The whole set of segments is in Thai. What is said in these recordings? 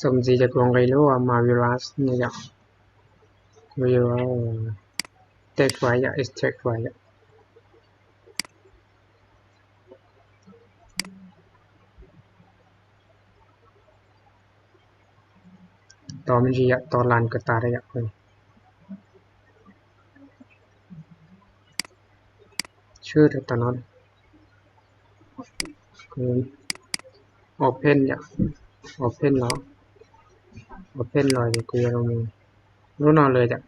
สมศรีจากกรุงไคโรมาวิรัสนี่จ้ะวิรัสเทคไว้จ้ะเทคไว้จ้ะต่อมันจีจ้ะต่อลานกระตาได้จ้ะชื่อตอนนั้นคือโอเพนจ้ะโอเพนแล้วโอเพนลอยจะคุยเรามีรู้นอนเลยจ้ะ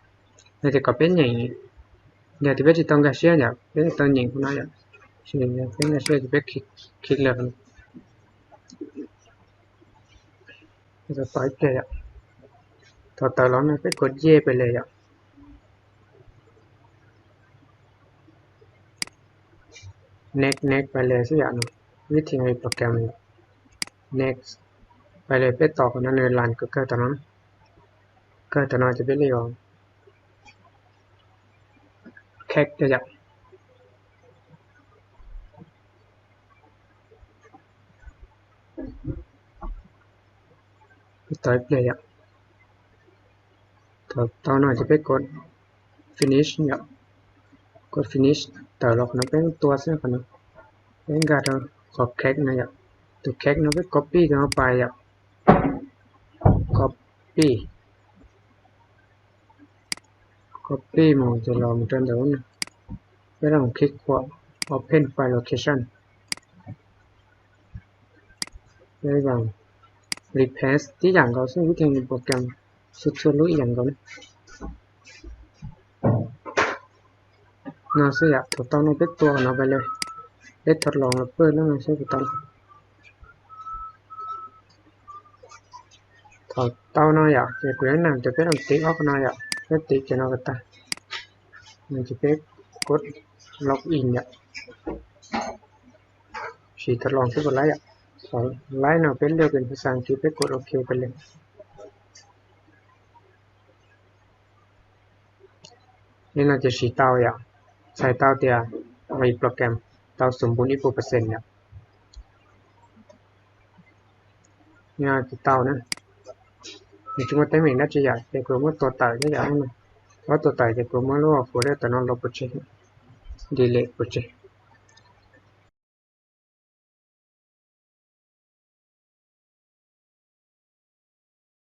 ในแต่ก็เป็นอย่างนี้เดี๋ยวที่เป็นต้องการเชื่อจ้ะเป็นตอนหญิงคนนั้นจ้ะชื่อเนี่ยเป็นการเชื่อที่เป็นคลิกเลยจะต่อยเกยจ้ะต่อแล้วมันไปกดเย่ไปเลยจ้ะnext ไปเลยสักอย่างวิธีในโปรแกรม next ไปเลยไปต่อกันนั้นในลานก็เกิดตอนนั้นจะเป็นเรื่องแคกจะจับต่อยเลยจ้ะตอนนั้นจะไปกด finish เนี่ยกด finish แต่เราคนนั้นเป็นตัวเส้นคนนั้นเป็นการขอบแคกนะจ้ะตัวแคกนั้นไป copy กันเข้าไปจ้ะ copy มันจะลองจนเดี๋ยวนะไม่ต้องคลิกว่า open file location ได้บ้าง replace ที่อย่างเขาซึ่งวิธีโปรแกรมสุดรู้อย่างเขาน่าเสียถูกต้องเราเป็นตัวเราไปเลยได้ทดลองแล้วเปิดแล้วมันใช่ถูกต้องเต้าน้อยอ่ะเกี่ยวกับนั้นจะเป็นติ๊กออกน้อยอ่ะเป็นติ๊กจะน้อยก็ตายมันจะเป็นกดล็อกอินอ่ะสีทดลองที่กดไลค์อ่ะไลค์เราเป็นเรียกเป็นภาษาอังกฤษไปกดโอเคไปเลยนี่เราจะสีเต้าอ่ะใส่เต้าเดียวไว้โปรแกรมเต้าสมบูรณ์100%เนี่ยนี่จะเต้านะcuma temik na chia ya ko mo to ta ya ya no wa to ta ya ko mo lo fo re ta no lo poche delete poche